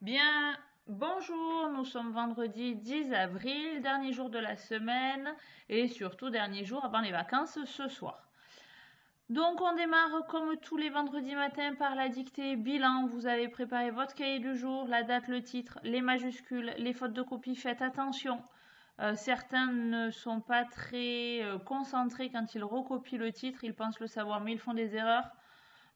Bien, bonjour, nous sommes vendredi 10 avril, dernier jour de la semaine et surtout dernier jour avant les vacances ce soir. Donc on démarre comme tous les vendredis matins par la dictée bilan. Vous avez préparé votre cahier du jour, la date, le titre, les majuscules, les fautes de copie, faites attention. Certains ne sont pas très concentrés quand ils recopient le titre, ils pensent le savoir mais ils font des erreurs.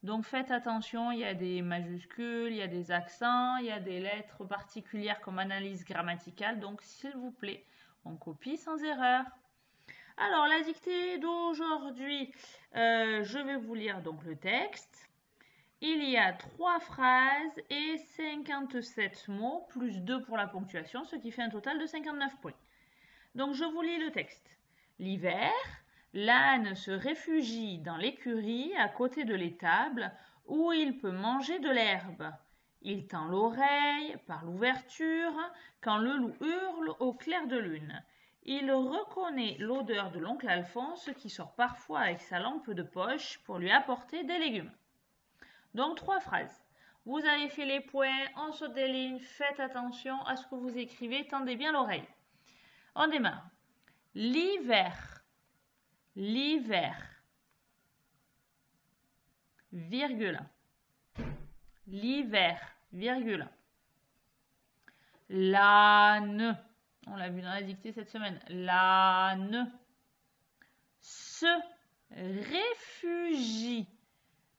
Donc faites attention, il y a des majuscules, il y a des accents, il y a des lettres particulières comme analyse grammaticale. Donc s'il vous plaît, on copie sans erreur. Alors la dictée d'aujourd'hui, je vais vous lire donc le texte. Il y a 3 phrases et 57 mots, plus 2 pour la ponctuation, ce qui fait un total de 59 points. Donc je vous lis le texte. L'hiver, l'âne se réfugie dans l'écurie à côté de l'étable où il peut manger de l'herbe. Il tend l'oreille par l'ouverture quand le loup hurle au clair de lune. Il reconnaît l'odeur de l'oncle Alphonse qui sort parfois avec sa lampe de poche pour lui apporter des légumes. Donc 3 phrases. Vous avez fait les points, on saute des lignes, faites attention à ce que vous écrivez, tendez bien l'oreille. On démarre. L'hiver, l'hiver, virgule, l'hiver, virgule. L'âne, on l'a vu dans la dictée cette semaine, l'âne se réfugie.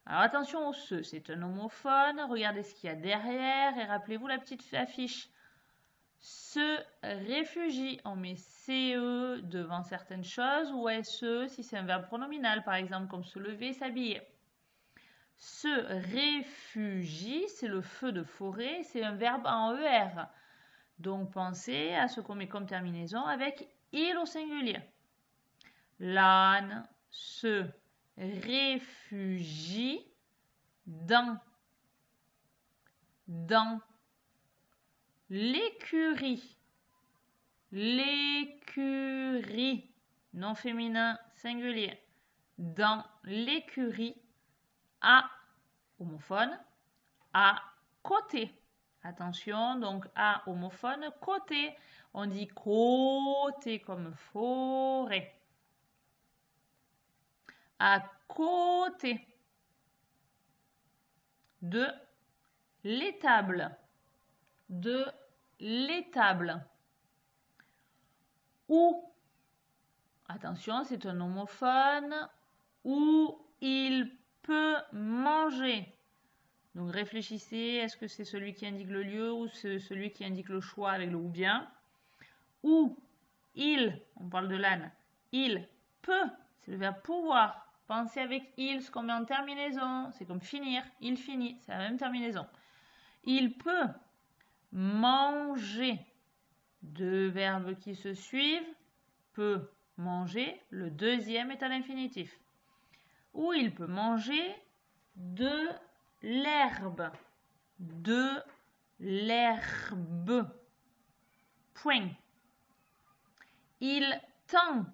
Alors attention au se, c'est un homophone, regardez ce qu'il y a derrière et rappelez-vous la petite affiche. Se réfugie, on met CE devant certaines choses ou SE si c'est un verbe pronominal, par exemple comme se lever, s'habiller. Se réfugie, c'est le feu de forêt, c'est un verbe en ER. Donc pensez à ce qu'on met comme terminaison avec il au singulier. L'âne se réfugie dans l'écurie. L'écurie, non féminin, singulier. Dans l'écurie, à, homophone, à côté. Attention, donc à, homophone, côté. On dit côté comme forêt. À côté de l'étable. De l'étable. Où, attention, c'est un homophone, où il peut manger. Donc réfléchissez, est-ce que c'est celui qui indique le lieu ou c'est celui qui indique le choix avec le ou bien. Où il, on parle de l'âne, il peut, c'est le verbe pouvoir. Pensez avec il, ce qu'on met en terminaison, c'est comme finir, il finit, c'est la même terminaison. Il peut manger. Deux verbes qui se suivent, peut manger, le deuxième est à l'infinitif. Ou il peut manger de l'herbe. De l'herbe. Point. Il tend,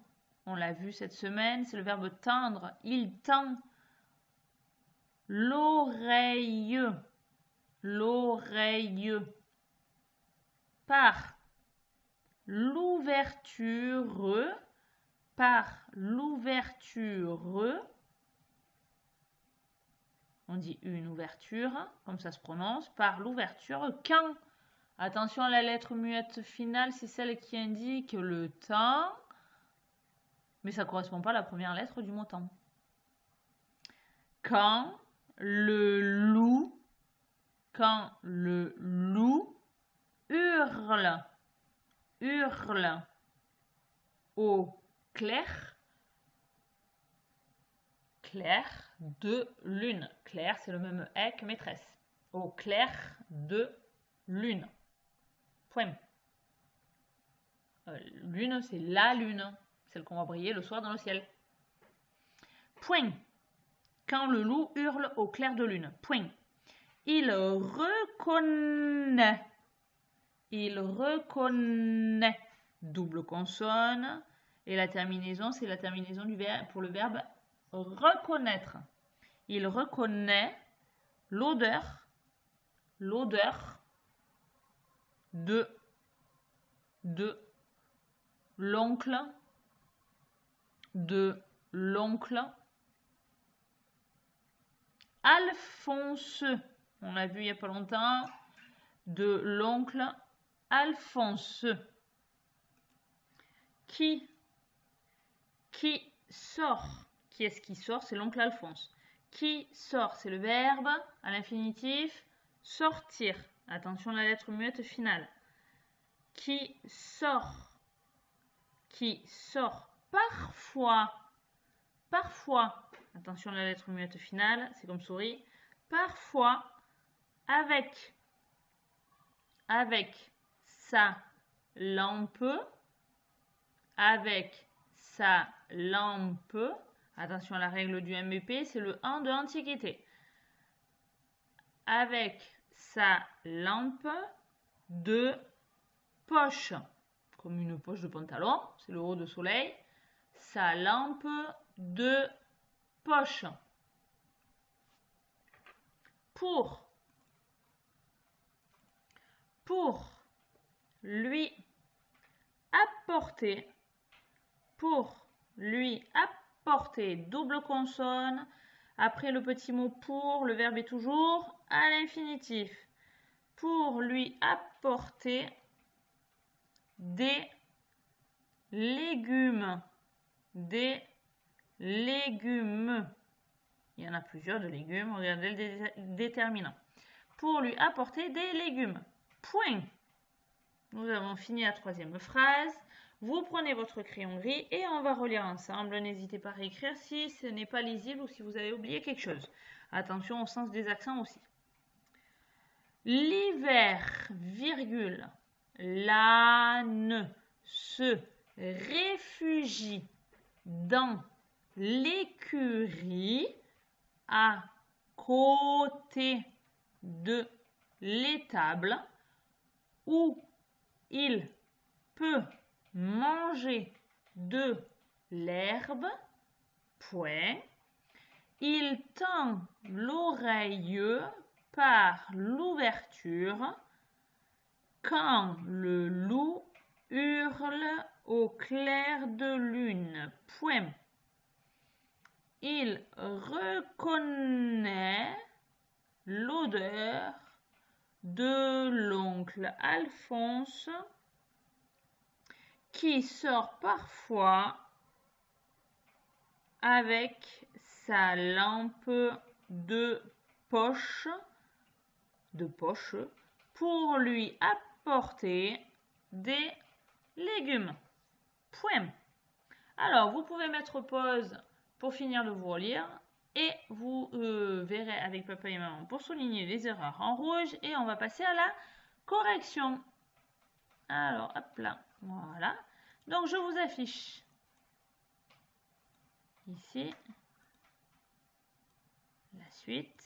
on l'a vu cette semaine, c'est le verbe tendre. Il tend l'oreille. L'oreille. Par l'ouverture, on dit une ouverture, comme ça se prononce, par l'ouverture, quand, attention à la lettre muette finale, c'est celle qui indique le temps, mais ça ne correspond pas à la première lettre du mot temps. Quand le loup hurle au clair de lune. Clair, c'est le même E que maîtresse. Au clair de lune. Point. Lune, c'est la lune, celle qu'on va briller le soir dans le ciel. Point. Quand le loup hurle au clair de lune. Point. Il reconnaît. Double consonne. Et la terminaison, c'est la terminaison du verbe pour le verbe reconnaître. Il reconnaît l'odeur de l'oncle, de l'oncle. Alphonse, on l'a vu il n'y a pas longtemps, de l'oncle Alphonse. Qui sort? Qui est-ce qui sort? C'est l'oncle Alphonse. Qui sort? C'est le verbe à l'infinitif sortir. Attention à la lettre muette finale. Qui sort? Qui sort? Parfois. Parfois. Attention à la lettre muette finale, c'est comme souris. Parfois, avec sa lampe, avec sa lampe, attention à la règle du MVP, c'est le 1 de Antiquité. Avec sa lampe de poche, comme une poche de pantalon, c'est le haut de soleil. Sa lampe de poche. Pour lui apporter, double consonne, après le petit mot pour, le verbe est toujours à l'infinitif. Pour lui apporter des légumes, Il y en a plusieurs de légumes, regardez le déterminant. Pour lui apporter des légumes. Point. Nous avons fini la troisième phrase. Vous prenez votre crayon gris et on va relire ensemble. N'hésitez pas à réécrire si ce n'est pas lisible ou si vous avez oublié quelque chose. Attention au sens des accents aussi. L'hiver, virgule, l'âne se réfugie dans l'écurie à côté de l'étable où il peut manger de l'herbe, point. Il tend l'oreille par l'ouverture quand le loup hurle au clair de lune, point. Il reconnaît l'odeur de l'oncle Alphonse qui sort parfois avec sa lampe de poche pour lui apporter des légumes. Point. Alors, vous pouvez mettre pause pour finir de vous relire et vous verrez avec papa et maman pour souligner les erreurs en rouge et on va passer à la correction. Alors, hop là, voilà. Donc, je vous affiche ici la suite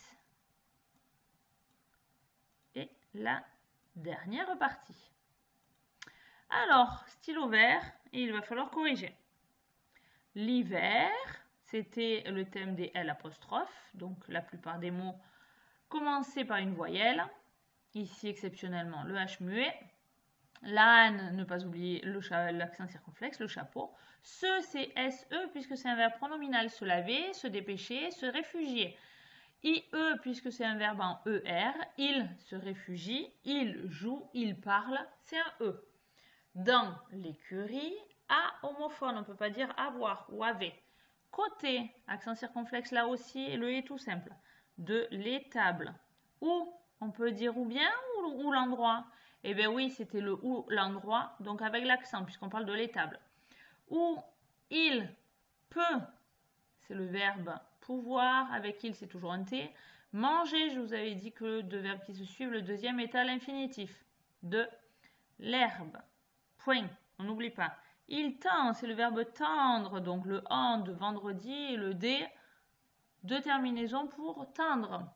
et la dernière partie. Alors, stylo vert, et il va falloir corriger. L'hiver, c'était le thème des L apostrophes, donc la plupart des mots commençaient par une voyelle. Ici, exceptionnellement, le H muet. L'âne, ne pas oublier l'accent circonflexe, le chapeau. Se, c'est SE, puisque c'est un verbe pronominal. Se laver, se dépêcher, se réfugier. IE, puisque c'est un verbe en ER. Il se réfugie, il joue, il parle, c'est un E. Dans l'écurie, A, homophone, on ne peut pas dire avoir ou avait. Côté, accent circonflexe là aussi, et le est tout simple. De l'étable. Où, on peut dire ou bien ou l'endroit. Eh bien oui, c'était le ou, l'endroit, donc avec l'accent, puisqu'on parle de l'étable. Où il peut, c'est le verbe pouvoir, avec il c'est toujours un T. Manger, je vous avais dit que deux verbes qui se suivent, le deuxième est à l'infinitif. De l'herbe. Point, on n'oublie pas. Il tend, c'est le verbe tendre, donc le en de vendredi et le d de terminaison pour tendre.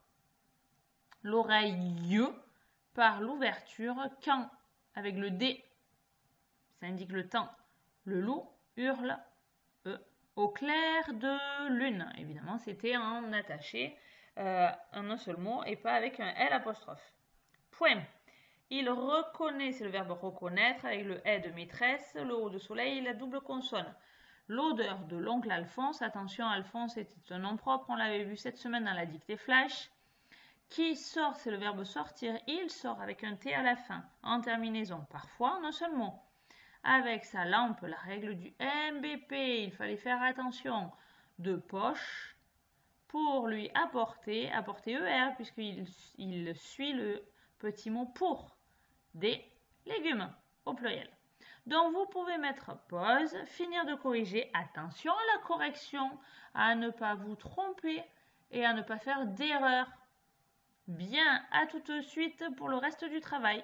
L'oreille par l'ouverture, quand, avec le d, ça indique le temps. Le loup hurle au clair de lune. Évidemment, c'était en attaché, en un seul mot, et pas avec un L apostrophe. Point. Il reconnaît, c'est le verbe reconnaître avec le est de maîtresse, le haut de soleil et la double consonne. L'odeur de l'oncle Alphonse, attention, Alphonse était un nom propre, on l'avait vu cette semaine dans la dictée flash. Qui sort, c'est le verbe sortir, il sort avec un T à la fin, en terminaison, parfois en un seul mot. Avec sa lampe, la règle du MBP, il fallait faire attention, de poche, pour lui apporter ER, puisqu'il suit le petit mot pour, des légumes, au pluriel. Donc vous pouvez mettre pause, finir de corriger, attention à la correction, à ne pas vous tromper et à ne pas faire d'erreur. Bien, à tout de suite pour le reste du travail.